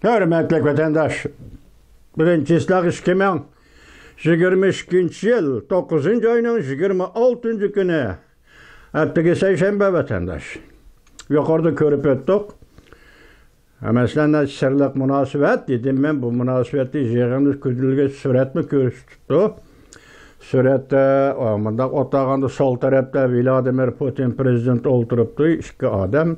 Hürmetli vatandaş, birinci ıslak 2022 yıl 9. ayının 26. günü Erteki Seyşembe vatandaş. Yukarıda körüp ettik. Mesela sırlık münasebet dedim ben bu münasebeti yığınız küdülge suret mi görüştü? Surette otağında sol tarafta Vladimir Putin prezident oturuptu, iki adam.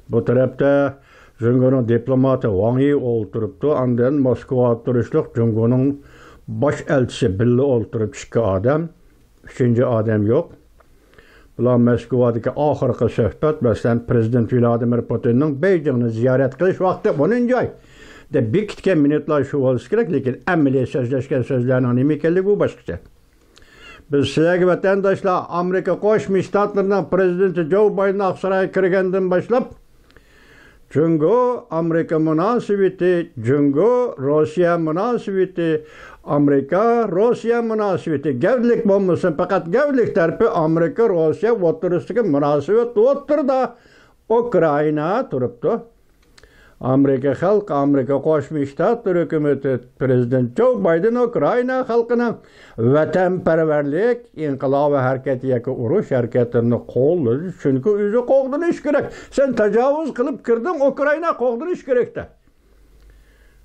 Bu tarafta Cumhur'un diplomatı Wang Yi oturuptu. Ondan Moskva oturuşluk Cumhur'un baş elçisi Billi oturup iki adam. Üçüncü adam yok. Bular Moskova'daki ahırkı söhbet, mesela Prezident Vladimir Putin'in Beijing'ni ziyaret kılış vakti bunun joy. De bir kitken minutlar şu olsa gerek, lekin emniyet sözleşken sözlerinin nimikelliği bu başkaca. Biz sizlerge vatandaşlar Amerika Koşmuş Ştatlarından Prezidenti Joe Biden Aksaray'a kirgenden başlap Amerika münasebeti, Rusya münasebeti, Amerika Rusya münasebeti gevlik olmasın, fakat gevlik tarafı Amerika Rusya oturuştaki münasebet otur da Ukrayna turuptu. Amerika halk, Amerika Koşmuş Ştatlar hükümeti Prezident Joe Biden Ukrayna halkına vatanperverlik, inkılap ve hareketiyeki uruş hareketlerini kolladı. Çünkü yüzü kovdun iş gerek. Sen tecavüz kılıp kırdın, Ukrayna kovdun iş gerekti.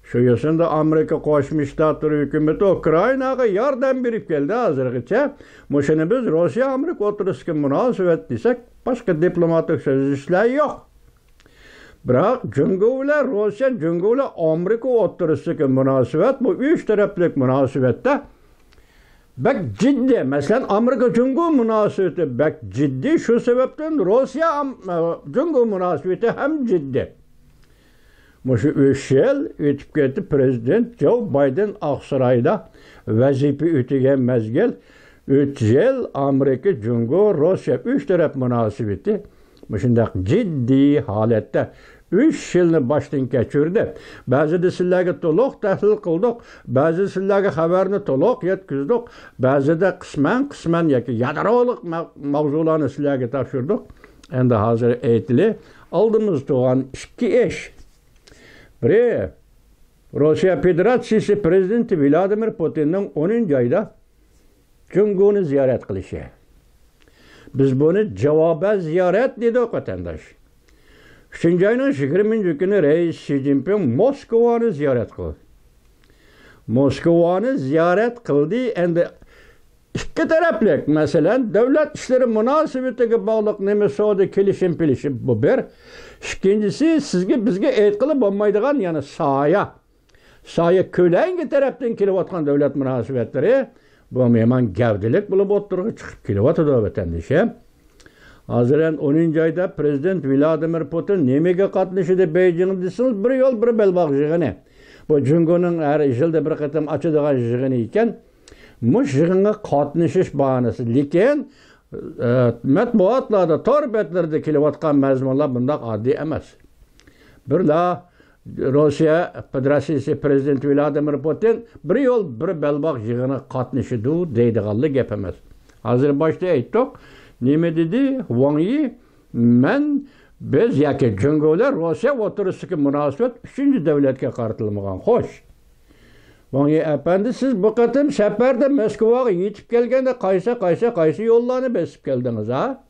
Şu yasında Amerika Koşmuş Ştatlar hükümeti Ukrayna'ya yardım birip geldi hazırlıkça. Muşunu biz Rusya-Amerika oturuşki münasebet desek başka diplomatik sözleşmeler yok. Bırak Cumhur'la Rusya, Cumhur'la Amerika oturuştaki münasebet, bu üç taraflık münasebette bek ciddi. Mesela Amerika Cumhur münasebeti bek ciddi. Şu sebepten Rusya Cumhur münasebeti hem ciddi. Bu şu 3 yıl ötüp gitti Prezident Joe Biden Aksaray'da vazife ötügen mezgil. 3 yıl Amerika Cumhur Rusya 3 taraf münasebeti. Şunday ciddi halette 3 yılını baştan geçirdi. Bazı sizlerge to'liq tahlil qildik, bazı sizlerge xabarni to'liq yetkizdik, bazı da qisman yoki yadrolik mavzularni sizlarga topshirdik. Endi hozir aytili oldimizda turgan 2 ish. Biri Rusya Federatsiyasi prezidenti Vladimir Putinning 10 ayda Cumhur'ni ziyorat qilishi. Biz bunu cevaba ziyaret dedik vatandaş. 3. ayının 20. günü Reis Xi Jinping Moskova'nı ziyaret kıldı. Moskova'nı ziyaret kıldı. Endi iki taraflık mesela devlet işleri münasebetiga bağlıq nemesi kelişim bu bir. İkincisi sizge bizge etkili olmaydigan yani saya kölengi taraftan kelyapotgan devlet münasebetleri bu hemen gavdilik bulup oturup çıkıp kelyapotidi vatandaş. Hazır 10. ayda Prezident Vladimir Putin nemege qatnaşıdı Beijing desiniz, bir yol bir belbaq yığını. Bu Cumhur'un her yılda bir qatam açıdığan yığını iken muş yığınga qatnaşış bahanası. Lekin matbuatlarda, tor betlerde kelyapotgan mazmunlar bundaq addi emas. Birla Rusya Federatsiyasi Prezidenti Vladimir Putin bir yol bir belbaq yığını qatnaşıdı deydiganlik gap emas. Hazır başta aytdik. Nime dedi? Wang Yi, biz yoki Cumhurlar Rusya oturuşdagi münasebet 3. devletga qaratilmagan. Xo'sh. Wang Yi efendi, siz bu qatim safarda Moskvaga yetib kelganda qaysi yo'llarni besib keldingiz, ha?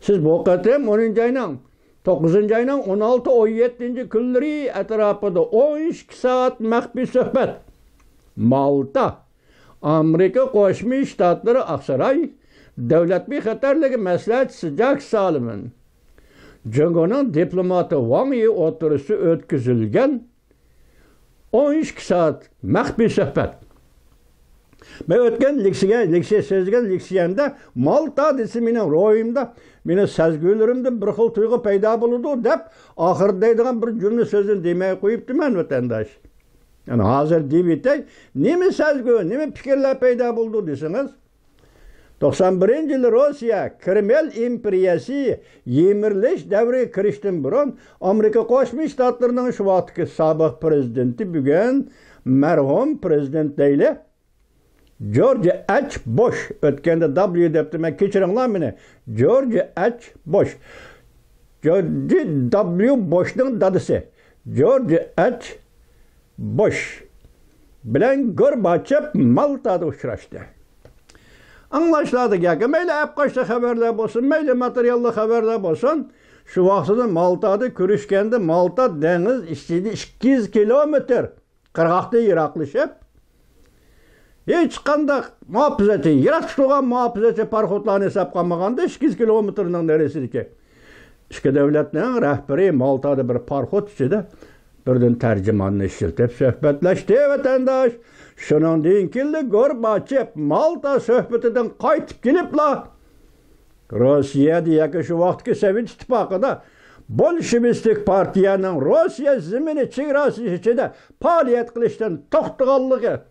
Siz bu qatim 10. ayning 9. ayının 16-17 kunlari etrafında 12 saat maxfiy suhbat. Malta, Amerika Qo'shma Shtatlari Aksaray Devlet Bexatarligi maslahatchisi Jack Sullivan, Cumhur'un diplomatı Wang Yi oturuşu ötküzülgen 12 saat maxfiy suhbat. Ben ötken leksiya sözgen leksiyamda Malta desi mening ro'yimda, meni sezgilerimde bir xil tuyg'u paydo bo'ldi deb oxirida deydigan bir jumla so'zini demay qo'yibdiman vatandaş. Yani hozir deb aytay, nima sezgi, nima fikrlar paydo bo'ldi desiniz. 91 yıl Rusya Kreml imperiyasi yemirilish davriga kirishdan burun Amerika Qo'shma Shtatlarining shu vaqtdagi sobiq prezidenti bugun marhum prezident deyli George H. Bush o'tganda W debdi, men kechiringlar meni. George H. Bush. George W. Bushning dadasi George H. Bush bilen Gorbachev Malta'da uçraştı. Anlaşıldı ki meyle hep kaçta haberler olsun, meyle materyallı haberler olsun. Şu vaxtıda Malta'da körüşkende Malta deniz istedi 200 kilometre qırğaqda yıraqlışıp hiç qandaq muhafizati, yıraq tutuğan muhafizati parxotlarını hesap qanmaganda 200 kilometrenin neresidir ki? İşki devletinin rəhbəri Malta'da bir parxot içinde birden tercümanını işiltip söhbetleşti vatandaş. Şunun deyin ki Gorbachev Malta söhbetinden qaytıp gelip la Rusya diye şu vaxtki Sovet İttifaqıda Bolşevistik partiyanın Rusya zimini çevresi içinde faaliyet kılıştan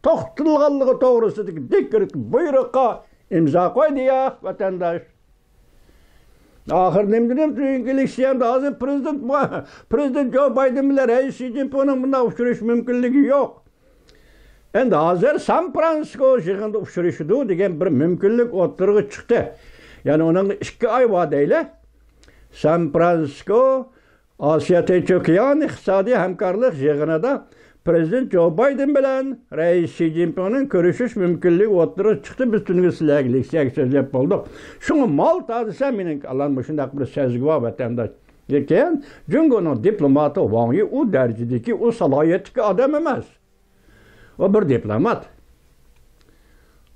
toxtulğanlığı doğrusu dikkat buyruğa imza koydu ya vatandaş. Ahır nemdirim çünkü siyamda hazır Prezident Joe Biden bile Reis Xi Jinping'in bunda uçuruş mümkünlüğü yok. Endi hazır San Francisco şehrinde uçuruşudu degen bir mümkünlük oturuğa çıktı. Yani onun 2 ay vadeyle San Francisco Asya Teçokiyan İqtisadi Hemkarlık Yığını'da Prezident Joe Biden bilen Reis Xi Jinping'in görüşüş mümkünlüğü oturuğa çıktı. Biz tünüge silahlik sözlep bulduk. Şunu Malta'da sen menin alanmışındaki bir sezgi var vatandaş. Derken Cungo'nun diplomatı Wang Yi o derecedeki o salayetli adam emez. O bir diplomat.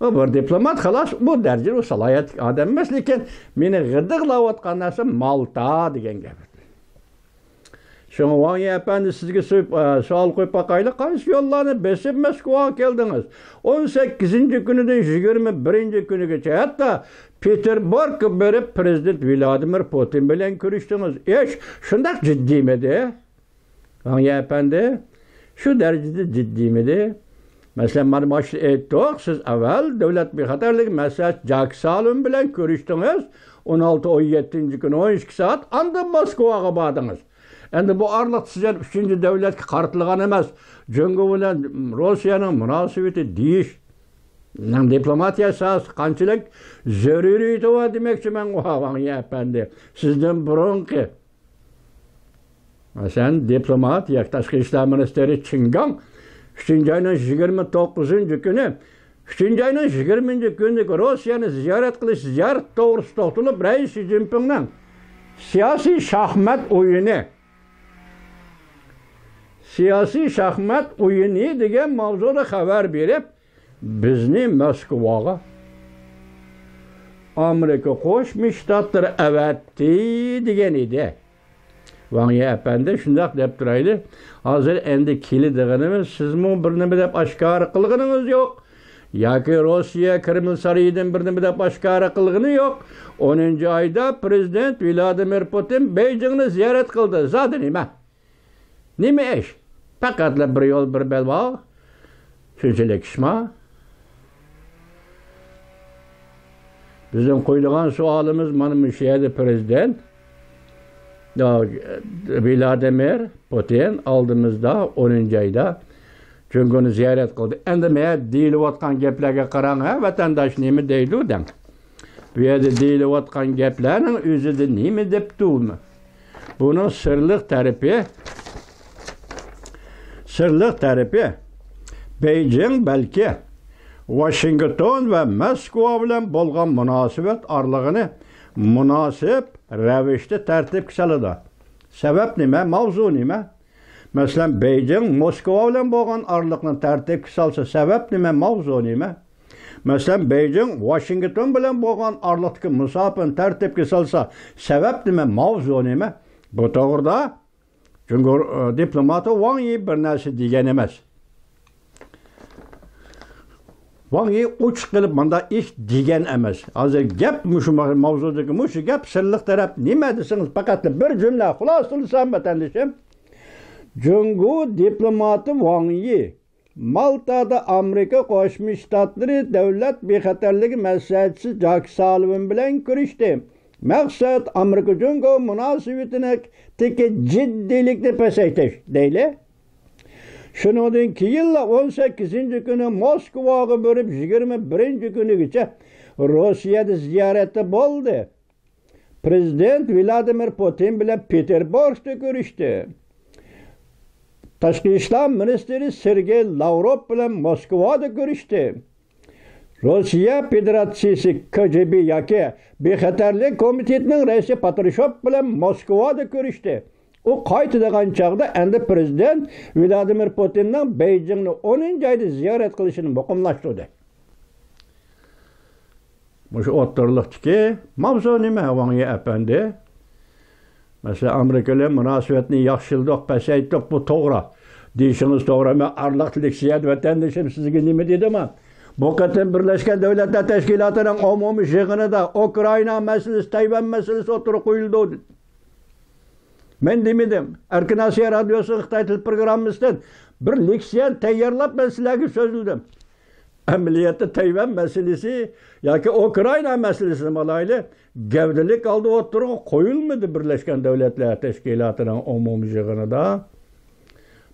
O bir diplomat halas bu derecede o salayetli adam emez. Lekin meni gıdıqlayotgan narsa Malta degan gap. Şunu Wang Yi efendi sizge sual koyup bakaylı qaysi yollarını besip Moskvaga keldiniz. 18. günüden 21. günügacha hatta Peterburg berip Prezident Vladimir Putin bilen görüştünüz. Şundak ciddi miydi? Wang Yi efendi şu derecede ciddi miydi? Mesela bana başta ettik, siz evvel devlet bir hatarlık mesaj Jack Sullivan bilen görüştünüz. 16-17. gün 12 saat andan Moskvaga bardınız. Endi bu arlık sizler 3. devletki qartılgan emas. Cungo bilen Rusya'nın münasebeti deyiş. Diplomatiya sahası qanchalik zaruri var demekçi men Wang Yi efendi. Sizden burunki. Sen diplomat, Tashqi ishlar ministeri Chingang 3. ayının 29. günü 3. ayının 20. günü Rusya'nı ziyaret kılış, ziyaret doğrusu to'xtalib Reis Xi Jinping'nin siyasi şahmat oyunu degan mavzuda xabar berib bizni Moskvaga Amerika Qo'shma Shtatlari avatdi degan edi. Wang Yi efendi shundaq deb turayli. Hozir endi keladiganimiz sizmi bir nima deb oshkor qilganingiz yo'q. Yoki Rossiya Kreml sarayidan bir nima deb oshkor qilgani yo'q. 10. ayda Prezident Vladimir Putin Beijingni ziyorat qildi. Zodi nima? Nima ish? Faqatla bir yo'l bir belbog'. Shunchalik ishmi? Bizim qo'yilgan savolimiz mana shu yerda Prezident Vladimir Putin oldimizda 10. ayda Cungoni ziyorat qildi. Endi men deyilayotgan gaplarga qarang, ha, vatandosh nima deydi deng. Bu yerda deyilayotgan gaplarning o'zida nima debdimi? Buning sirliq tarafi Beijing balki Washington ve Moskva bilan bo'lgan munosabat orlig'ini munosib ravishda tartibga soladi. Sabab nima? Mavzu nima? Masalan, Beijing Moskva bilan bo'lgan orliqni tartibga solsa, sabab nima? Mavzu nima? Masalan, Beijing Washington bilan bo'lgan orliqdagi munosabatni tartibga solsa, sabab nima? Mavzu nima? Bu to'g'rida Cungo diplomati Wang Yi bir narsa degan emas. Wang Yi uch qilib manda ish degan emas. Hozir gap mushu mavzudagi mushu gap sirliq taraf nima desangiz faqat bir jumla xulosalasam vatandishim. Cungo diplomati Wang Yi Malta'da Amerika Qo'shma Shtatlari davlat bexatarligi maslahatchisi Jack Sullivan bilan ko'rishdi. Maqsad Amerika Cungo munosabatidagi jiddiylikni pasaytirish deyli. Shundan keyin 18. kuni Moskvaga borib 21. kunigacha Rossiyada ziyorati bo'ldi. Prezident Vladimir Putin bilan Peterburgda ko'rishdi. Tashqi ishlar ministri Sergey Lavrov bilan Moskvada görüştü. Rossiya Federatsiyasi KGB yoki Bexatarlik komitetining raisi Patrushev bilan Moskvada görüştü. O qaytadigan chaqda endi prezident Vladimir Putinning Beijingni 10 ayda ziyorat qilishini muqimlashtirdi. Mushu o'ttirliqdiki mavzu nima Wang Yi efendi? Mesela Amerika bilan munosabatni yaxshiladik, pasaytdik, bu to'g'ri. Deyishingiz to'g'ri. Men arliqlik siyat vatandoshim sizga nima dedim? Bu qatim Birleşken Devletler Teşkilatı'nın umumiy yig'inida Ukraina meselesi, Tayvan meselesi o'tirib qo'yildi. Men demedim. Erkin Asiya Radyosu Xitoy til programmasidan bir leksiya tayyorlab men sizlarga so'zladim. Amaliyotda Tayvan meselesi yoki Ukraina meselesi malayli gavdalik oldi o'tirib qo'yilmadi Birleşken Devletler Teşkilatı'nın umumiy yig'inida.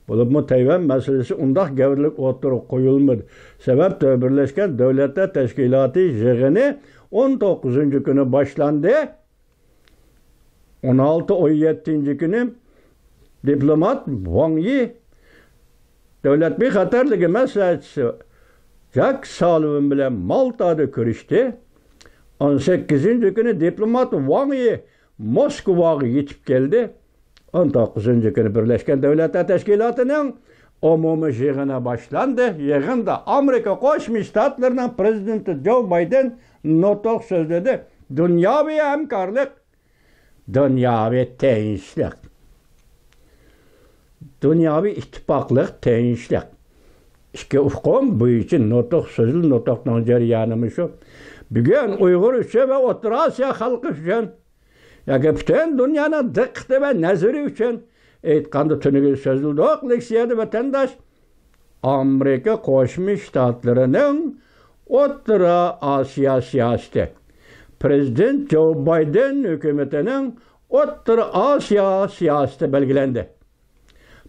Bu Tayvan meselesi undaq gavdalik o'tirib qo'yilmadi. Sebep de Birleşken Devletler Teşkilatı yig'ini 19. kuni boshlandı. 16-17 günü diplomat Wang Yi devlet bir xatarligi maslahatchisi Jack Sullivan bilan Maltada görüştü. 18. günü diplomat Wang Yi Moskvaga yetib keldi. 19. günü Birleşken Devletler Teşkilatı'nın umumiy yig'ini boshlandı. Yig'inda Amerika Qo'shma Shtatlarining prezidenti Joe Biden nutq so'zladi. Dunyoviy hamkorlik, dunyoviy tenglik, dunyoviy ittifoqlik, tenglik. İki ufqum bu için nutq so'zli nutqning jarayoni shu. Bugun Uyg'ur uchun va O'rta Osiyo xalqi uchun yoki butun dunyoning diqqati va nazari uchun aytganda tuniga so'zildiq leksiyada vatandosh Amerika Qo'shma Shtatlarining O'rta Osiyo siyosati Prezident Joe Biden hukumatining O'rta Osiyo siyosati belgilendi.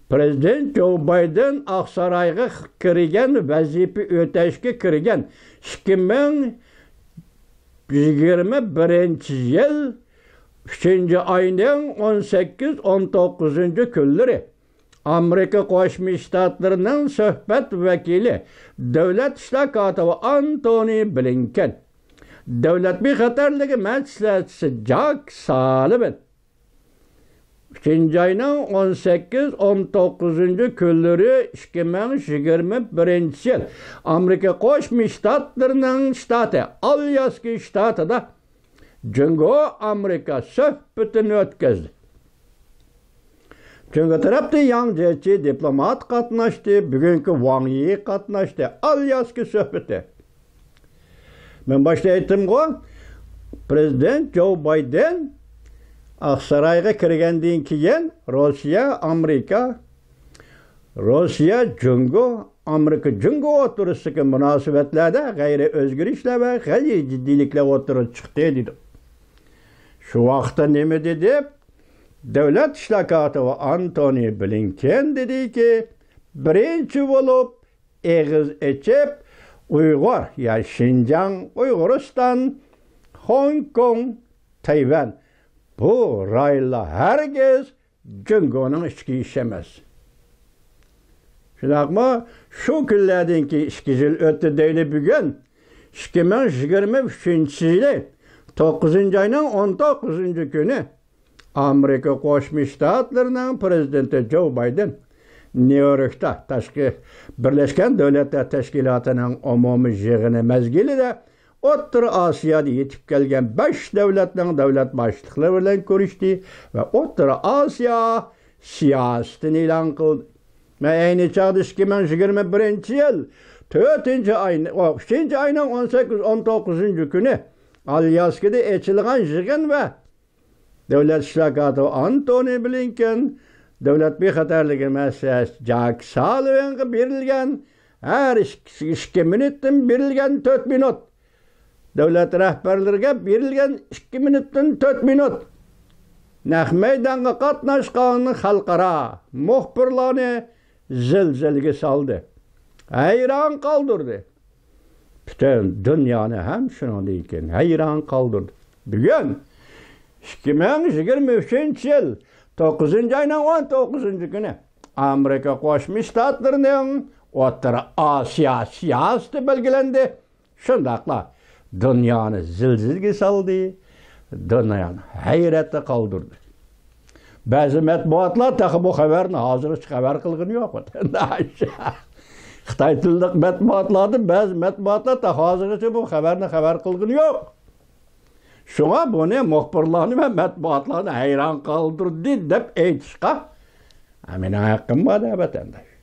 Prezident Joe Biden Aqsaroyga kirgan vazifa o'tashga kirgan 2021 yil 3 ayning 18-19 kunlari Amerika Qo'shma Shtatlarining suhbat vakili Davlat ishlar kotibi Antony Blinken, Davlat bexatarligi maslahatchisi Jack Sullivan 3 ayning 18-19 kunlari 2021 yil Amerika Qo'shma Shtatlarining shtati Alyaska shtatida Jungo Amerika suhbatini o'tkazdi. Jungo tarafda yangi diplomat qatnashdi, bugungi Wang Yi qatnashdi. Alyaska suhbati. Men boshda aytdim-ku, Prezident Joe Biden Aqsaroyga kirgandan keyin Rossiya Jungo Amerika Jungo o'rtasidagi munosabatlarda g'ayri o'zgarishlar va g'ayri jiddiyliklar o'tirib chiqdi dedi. Shu vaqtda nima dedi? Davlat ishlar kotibi Antony Blinken dediki, birinchi bo'lib eg'iz ichib Uyg'ur, ya Xinjiang, Uyg'uriston, Hong Kong, Tayvan bu rayonlar herkes Jungo'ning ichki ishi emas. Shunaqmi? Shu kunlardan keyin 2 yil o'tdi deyli bugun 2023 yili 9 ayning 19 kuni Amerika Qo'shma Shtatlarining prezidenti Joe Biden New Yorkda Birleşken Devletler Teşkilatı'nın umumiy yig'ini mezgilida O'rta Osiyoda yetib kelgan 5 davlatning davlat boshliqlari bilan ko'rishdi va O'rta Osiyo siyosatini e'lon qildi. Men ayni chog'da 2021 yil 4 ayning 3 ayning 18-19 kuni Alyaskada ochilgan yig'in va Davlat ishlar kotibi Antony Blinken, Davlat bexatarligi maslahatchisi Jack Sullivan'ga berilgan her 2 minutdan berilgan 4 minut. Davlat rahbarlariga berilgan 2 minutdan 4 minut. Naq maydonga qatnashgan xalqaro muxbirlarni zilzilaga soldi. Hayron qoldirdi. Bütün dünyani ham shunday ekan hayron qoldirdi. Bugun 2023 yil 9 ayning 19 kuni Amerika Qo'shma Shtatlarining O'rta Osiyo siyosati belgilandi. Shundaqla dunyoni zilzilga soldi, dunyoni hayratda qoldirdi. Ba'zi matbuotlar taxi bu xabarni hozircha xabar qilgani yo'q. Xitoy tilli matbuotlarda ba'zi matbuotlar hozircha bu xabarni xabar qilgani yo'q. Shunga buni muxbirlarni va matbuotlarni hayron qoldirdi deb aytishga mening haqqim bor, vatandosh.